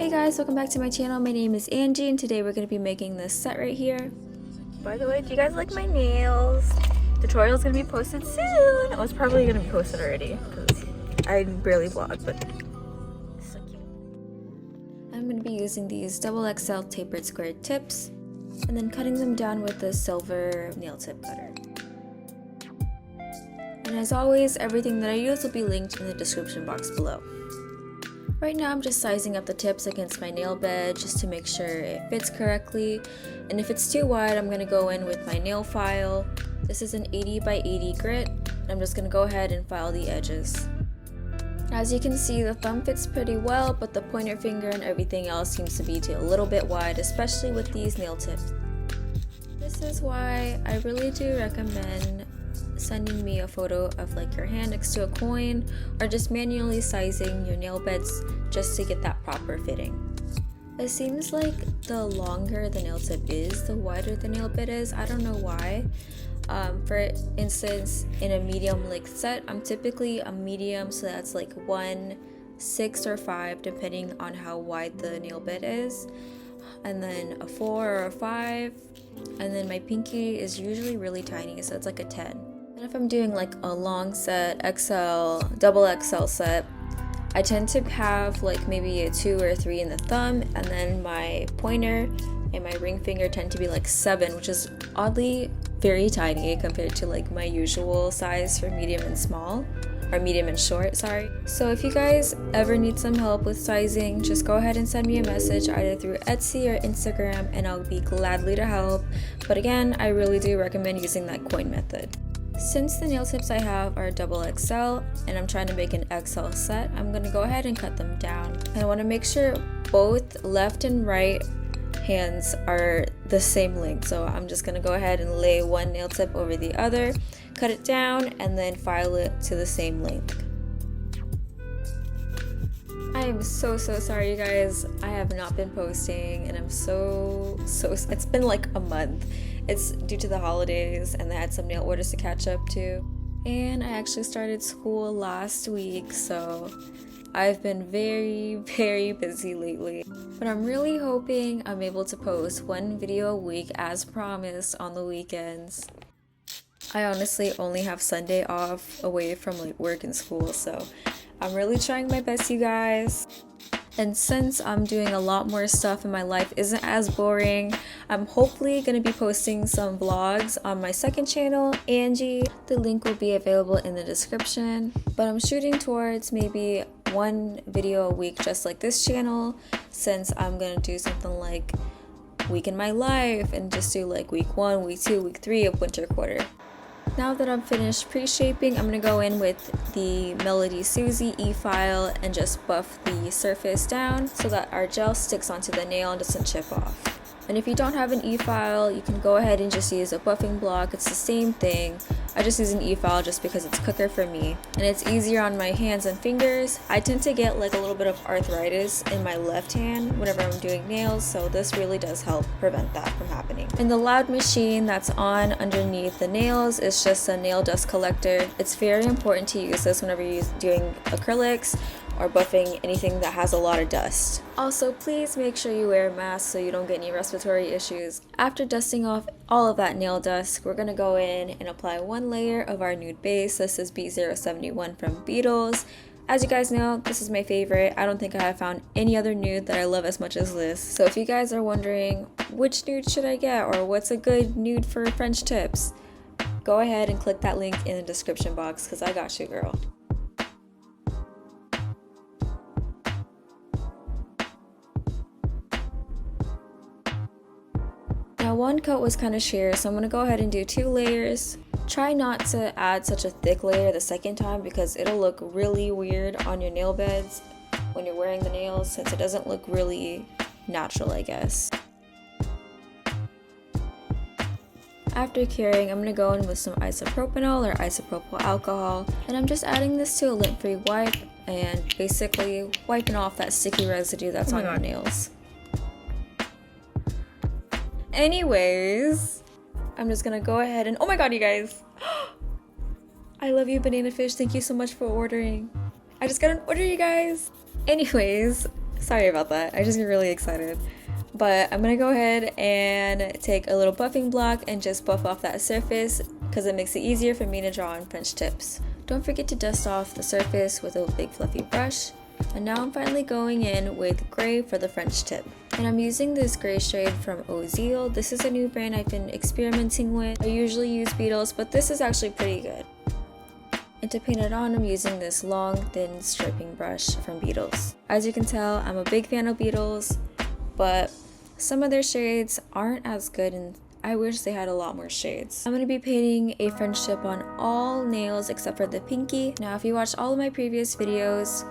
Hey guys, welcome back to my channel. My name is Angie and today we're going to be making this set right here. By the way, do you guys like my nails? Tutorial is going to be posted soon. Oh, it's probably going to be posted already because I barely vlog, but it's so cute. I'm going to be using these XXL tapered square tips and then cutting them down with the silver nail tip cutter. And as always, everything that I use will be linked in the description box below. Right now I'm just sizing up the tips against my nail bed just to make sure it fits correctly, and if it's too wide I'm going to go in with my nail file. This is an 80 by 80 grit and I'm just going to go ahead and file the edges. As you can see, the thumb fits pretty well, but the pointer finger and everything else seems to be a little bit wide, especially with these nail tips. This is why I really do recommend sending me a photo of like your hand next to a coin or just manually sizing your nail beds just to get that proper fitting. It seems like the longer the nail tip is, the wider the nail bed is. I don't know why. For instance, in a medium length set, I'm typically a medium, so that's like 1, 6, or 5 depending on how wide the nail bed is, and then a 4 or a 5, and then my pinky is usually really tiny, so it's like a 10. And if I'm doing like a long set, XL, double XL set, I tend to have like maybe a 2 or 3 in the thumb, and then my pointer and my ring finger tend to be like 7, which is oddly very tiny compared to like my usual size for medium and small, or medium and short, sorry. So if you guys ever need some help with sizing, just go ahead and send me a message either through Etsy or Instagram and I'll be gladly to help. But again, I really do recommend using that coin method. Since the nail tips I have are double XL and I'm trying to make an XL set, I'm going to go ahead and cut them down. And I want to make sure both left and right hands are the same length. So I'm just going to go ahead and lay one nail tip over the other, cut it down, and then file it to the same length. I am so sorry, you guys. I have not been posting and I'm so it's been like a month. It's due to the holidays and I had some nail orders to catch up to, and I actually started school last week, so I've been very busy lately. But I'm really hoping I'm able to post one video a week as promised on the weekends. I honestly only have Sunday off away from like work and school, so I'm really trying my best, you guys. And since I'm doing a lot more stuff and my life isn't as boring, I'm hopefully going to be posting some vlogs on my second channel, Angie. The link will be available in the description. But I'm shooting towards maybe one video a week just like this channel, since I'm going to do something like week in my life and just do like week 1, week 2, week 3 of winter quarter. Now that I'm finished pre-shaping, I'm going to go in with the Melody Susie e-file and just buff the surface down so that our gel sticks onto the nail and doesn't chip off. And if you don't have an e-file, you can go ahead and just use a buffing block. It's the same thing. I just use an e-file just because it's quicker for me and it's easier on my hands and fingers. I tend to get like a little bit of arthritis in my left hand whenever I'm doing nails, so this really does help prevent that from happening. And the loud machine that's on underneath the nails is just a nail dust collector. It's very important to use this whenever you're doing acrylics or buffing anything that has a lot of dust. Also, please make sure you wear a mask so you don't get any respiratory issues. After dusting off all of that nail dust, we're gonna go in and apply one layer of our nude base. This is B071 from Beetles. As you guys know, this is my favorite. I don't think I have found any other nude that I love as much as this. So if you guys are wondering which nude should I get or what's a good nude for French tips, go ahead and click that link in the description box because I got you, girl. Now one coat was kind of sheer, so I'm going to go ahead and do 2 layers. Try not to add such a thick layer the second time because it'll look really weird on your nail beds when you're wearing the nails, since it doesn't look really natural, I guess. After curing, I'm going to go in with some isopropanol or isopropyl alcohol, and I'm just adding this to a lint-free wipe and basically wiping off that sticky residue that's on your nails. Anyways, I'm just gonna go ahead and, oh my god, you guys, I love you, banana fish. Thank you so much for ordering. I just got an order, you guys. Anyways, Sorry about that, I just get really excited. But I'm gonna go ahead and take a little buffing block and just buff off that surface because it makes it easier for me to draw on French tips. Don't forget to dust off the surface with a big fluffy brush. And now I'm finally going in with gray for the French tip. And I'm using this gray shade from Ozil. This is a new brand I've been experimenting with. I usually use Beetles, but this is actually pretty good. And to paint it on, I'm using this long, thin striping brush from Beetles. As you can tell, I'm a big fan of Beetles, but some of their shades aren't as good and I wish they had a lot more shades. I'm going to be painting a French tip on all nails except for the pinky. Now if you watched all of my previous videos,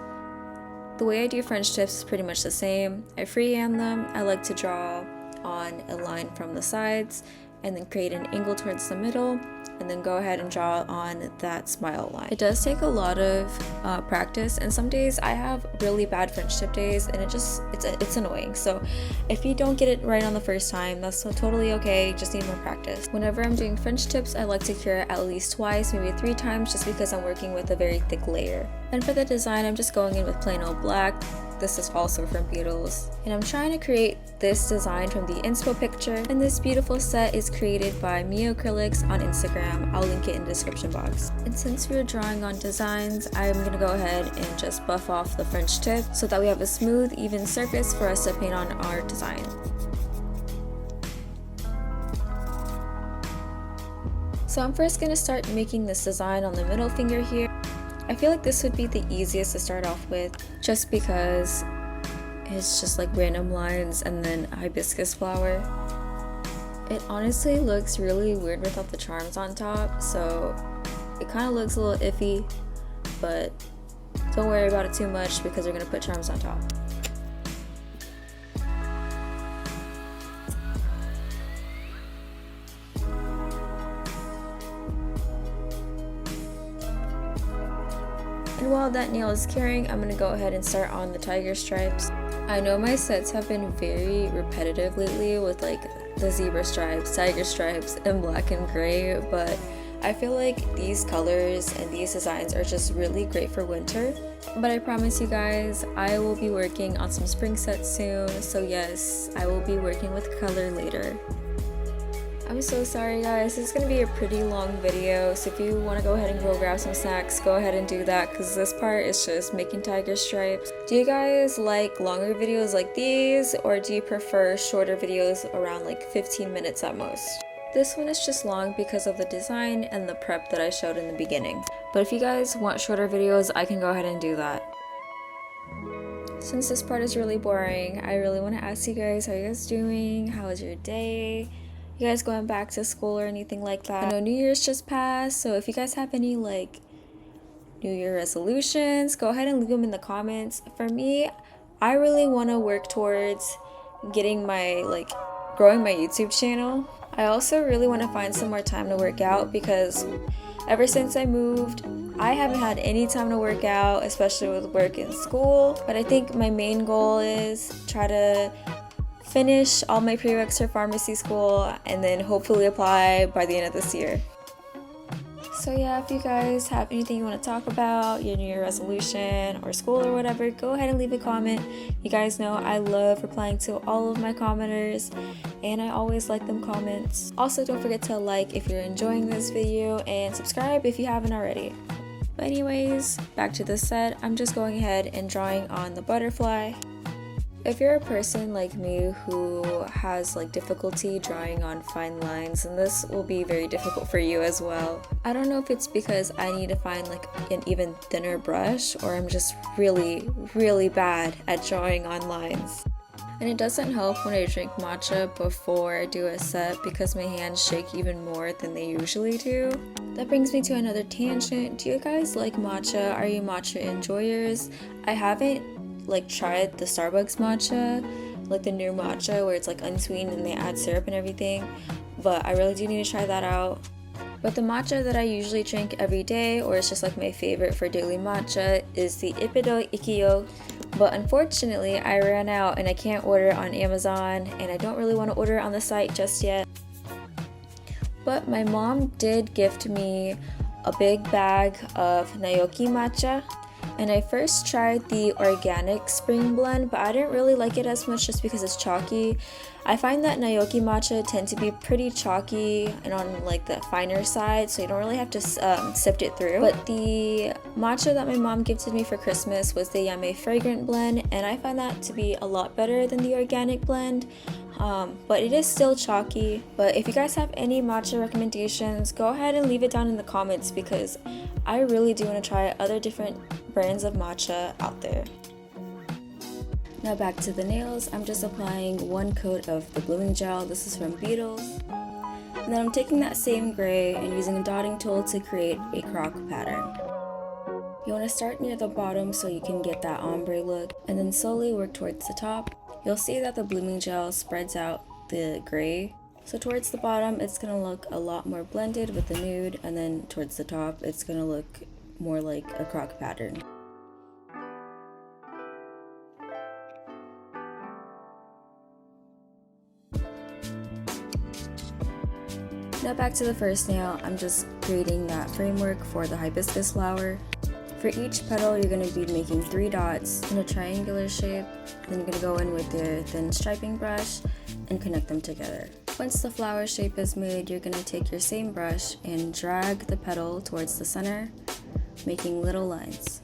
the way I do French tips is pretty much the same. I freehand them. I like to draw on a line from the sides and then create an angle towards the middle and then go ahead and draw on that smile line. It does take a lot of practice, and some days I have really bad French tip days and it's annoying. So if you don't get it right on the first time, that's totally okay, just need more practice. Whenever I'm doing French tips, I like to cure it at least twice, maybe 3 times, just because I'm working with a very thick layer. And for the design, I'm just going in with plain old black. This is also from Beetles. And I'm trying to create this design from the inspo picture. And this beautiful set is created by Mio Acrylics on Instagram. I'll link it in the description box. And since we're drawing on designs, I'm gonna go ahead and just buff off the French tip so that we have a smooth, even surface for us to paint on our design. So I'm first gonna start making this design on the middle finger here. I feel like this would be the easiest to start off with just because it's just like random lines and then hibiscus flower. It honestly looks really weird without the charms on top, so it kind of looks a little iffy, but don't worry about it too much because we're going to put charms on top. And while that nail is curing, I'm going to go ahead and start on the tiger stripes. I know my sets have been very repetitive lately with like the zebra stripes, tiger stripes, and black and gray, but I feel like these colors and these designs are just really great for winter. But I promise you guys, I will be working on some spring sets soon, so yes, I will be working with color later. I'm so sorry guys, this is going to be a pretty long video, so if you want to go ahead and go grab some snacks, go ahead and do that because this part is just making tiger stripes. Do you guys like longer videos like these, or do you prefer shorter videos around like 15 minutes at most? This one is just long because of the design and the prep that I showed in the beginning. But if you guys want shorter videos, I can go ahead and do that. Since this part is really boring, I really want to ask you guys, how you guys doing? How was your day? You guys going back to school or anything like that? I know New Year's just passed, so if you guys have any like New Year resolutions, go ahead and leave them in the comments. For me, I really want to work towards getting growing my YouTube channel. I also really want to find some more time to work out because ever since I moved, I haven't had any time to work out, especially with work and school. But I think my main goal is try to finish all my prereqs for pharmacy school and then hopefully apply by the end of this year. So yeah, if you guys have anything you want to talk about, your New Year resolution or school or whatever, go ahead and leave a comment. You guys know I love replying to all of my commenters and I always like them comments. Also, don't forget to like if you're enjoying this video and subscribe if you haven't already. But anyways, back to the set. I'm just going ahead and drawing on the butterfly. If you're a person like me who has like difficulty drawing on fine lines, then this will be very difficult for you as well. I don't know if it's because I need to find like an even thinner brush or I'm just really bad at drawing on lines. And it doesn't help when I drink matcha before I do a set because my hands shake even more than they usually do. That brings me to another tangent. Do you guys like matcha? Are you matcha enjoyers? I haven't tried the Starbucks matcha, like the new matcha where it's like unsweetened and they add syrup and everything, but I really do need to try that out. But the matcha that I usually drink every day, or it's just like my favorite for daily matcha, is the Ippido Ikkyo. But unfortunately I ran out and I can't order it on Amazon and I don't really want to order it on the site just yet. But my mom did gift me a big bag of Naoki matcha. And I first tried the organic spring blend, but I didn't really like it as much just because it's chalky. I find that Naoki matcha tend to be pretty chalky and on like the finer side, so you don't really have to sift it through. But the matcha that my mom gifted me for Christmas was the Yame fragrant blend, and I find that to be a lot better than the organic blend. But it is still chalky. But if you guys have any matcha recommendations, go ahead and leave it down in the comments because I really do want to try other different brands of matcha out there. Now back to the nails. I'm just applying one coat of the blooming gel. This is from Beetles. And then I'm taking that same gray and using a dotting tool to create a croc pattern. You want to start near the bottom so you can get that ombre look, and then slowly work towards the top. You'll see that the blooming gel spreads out the gray. So towards the bottom, it's going to look a lot more blended with the nude, and then towards the top, it's going to look more like a croc pattern. Now back to the first nail, I'm just creating that framework for the hibiscus flower. For each petal, you're going to be making 3 dots in a triangular shape. Then you're going to go in with your thin striping brush and connect them together. Once the flower shape is made, you're going to take your same brush and drag the petal towards the center, making little lines.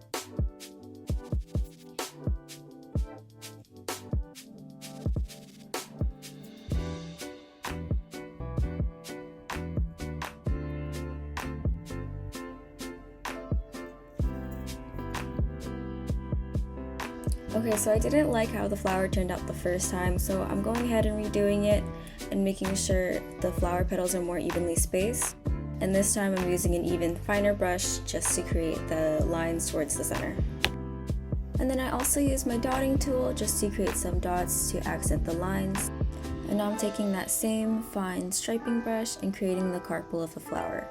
Okay, so I didn't like how the flower turned out the first time, so I'm going ahead and redoing it and making sure the flower petals are more evenly spaced. And this time I'm using an even finer brush just to create the lines towards the center. And then I also use my dotting tool just to create some dots to accent the lines. And now I'm taking that same fine striping brush and creating the carpel of the flower.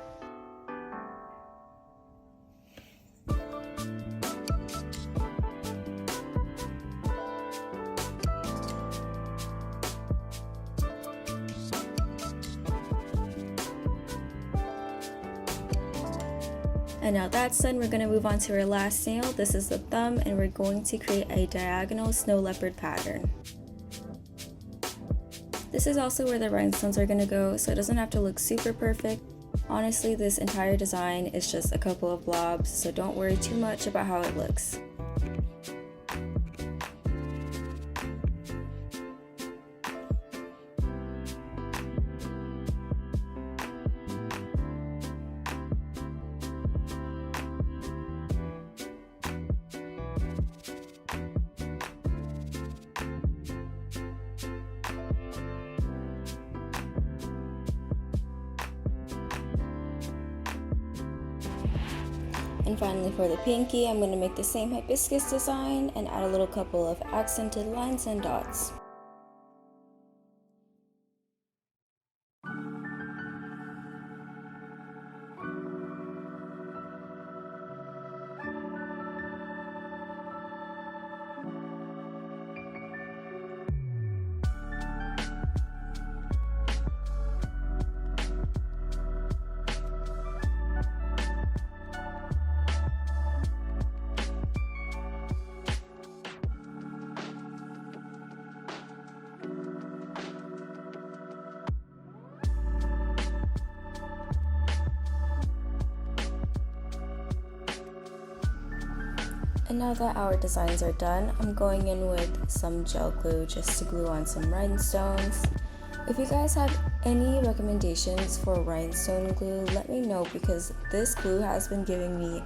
And now that's done, we're going to move on to our last nail. This is the thumb, and we're going to create a diagonal snow leopard pattern. This is also where the rhinestones are going to go, so it doesn't have to look super perfect. Honestly, this entire design is just a couple of blobs, so don't worry too much about how it looks. And finally for the pinky, I'm going to make the same hibiscus design and add a little couple of accented lines and dots. And now that our designs are done, I'm going in with some gel glue just to glue on some rhinestones. If you guys have any recommendations for rhinestone glue, let me know because this glue has been giving me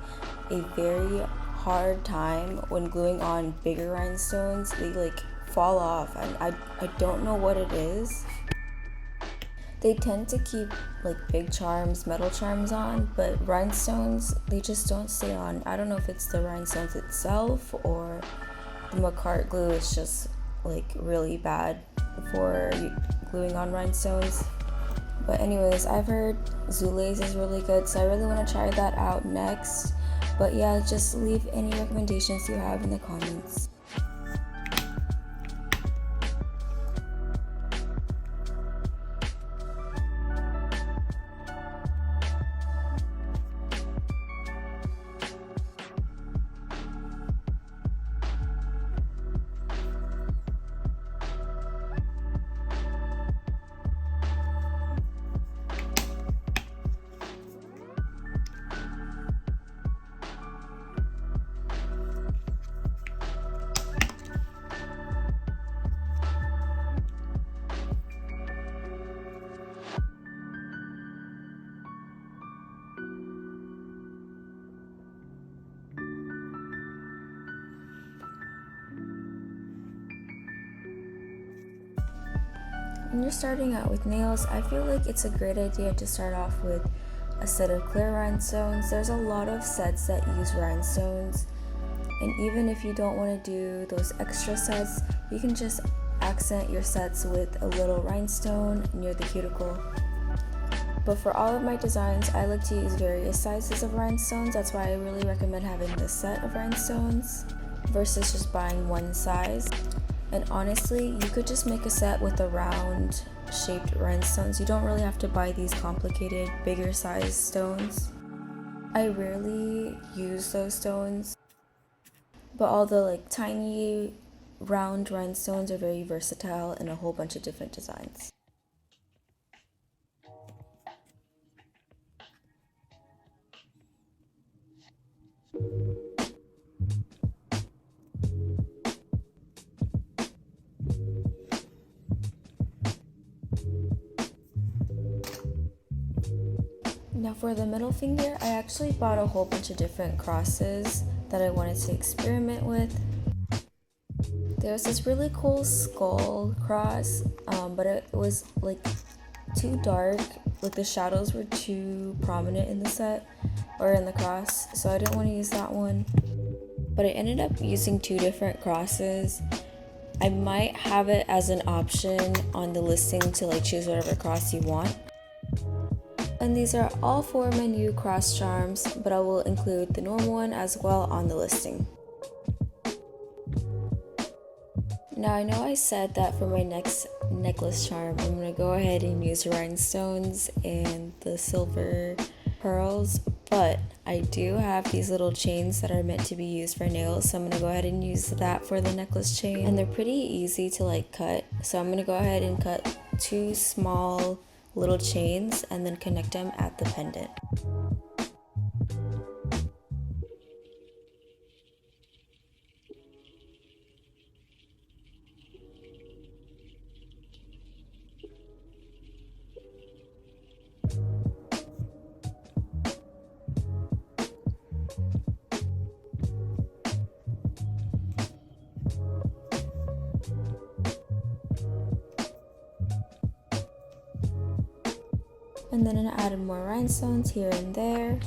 a very hard time when gluing on bigger rhinestones. They like fall off and I don't know what it is. They tend to keep like big charms, metal charms on, but rhinestones, they just don't stay on. I don't know if it's the rhinestones itself or the Macart glue is just like really bad for gluing on rhinestones. But anyways, I've heard Zuley's is really good, so I really want to try that out next. But yeah, just leave any recommendations you have in the comments. When you're starting out with nails, I feel like it's a great idea to start off with a set of clear rhinestones. There's a lot of sets that use rhinestones, and even if you don't want to do those extra sets, you can just accent your sets with a little rhinestone near the cuticle. But for all of my designs, I like to use various sizes of rhinestones. That's why I really recommend having this set of rhinestones versus just buying one size. And honestly, you could just make a set with a round shaped rhinestones. You don't really have to buy these complicated, bigger size stones. I rarely use those stones, but all the tiny round rhinestones are very versatile in a whole bunch of different designs. Now for the middle finger, I actually bought a whole bunch of different crosses that I wanted to experiment with. There's this really cool skull cross, but it was too dark, the shadows were too prominent in the set or in the cross, so I didn't want to use that one. But I ended up using two different crosses. I might have it as an option on the listing to choose whatever cross you want. And these are all for my new cross charms, but I will include the normal one as well on the listing. Now I know I said that for my next necklace charm, I'm going to go ahead and use rhinestones and the silver pearls, but I do have these little chains that are meant to be used for nails, so I'm going to go ahead and use that for the necklace chain. And they're pretty easy to cut, so I'm going to go ahead and cut two small little chains and then connect them at the pendant. And then I added more rhinestones here and there.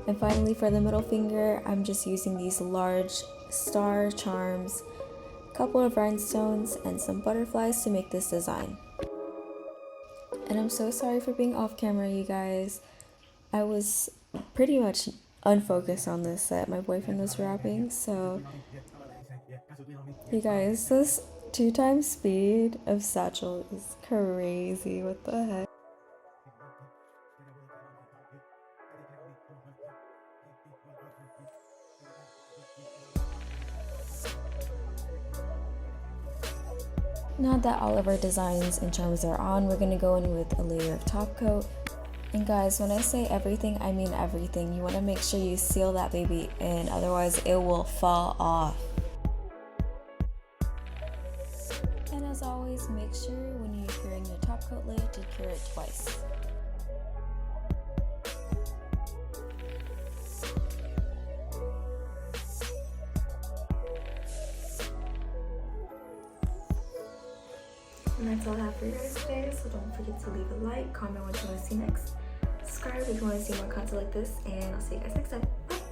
And finally for the middle finger, I'm just using these large star charms, a couple of rhinestones, and some butterflies to make this design. And I'm so sorry for being off camera, you guys. I was pretty much unfocused on this set. My boyfriend was rapping, so you guys, this 2x speed of satchel is crazy. What the heck? Now that all of our designs and charms are on, we're gonna go in with a layer of top coat. And guys, when I say everything, I mean everything. You want to make sure you seal that baby in, otherwise it will fall off. And as always, make sure when you're curing your top coat layer to cure it twice. And that's all I have for you guys today, so don't forget to leave a like, comment what you want to see next, subscribe if you want to see more content like this, and I'll see you guys next time. Bye!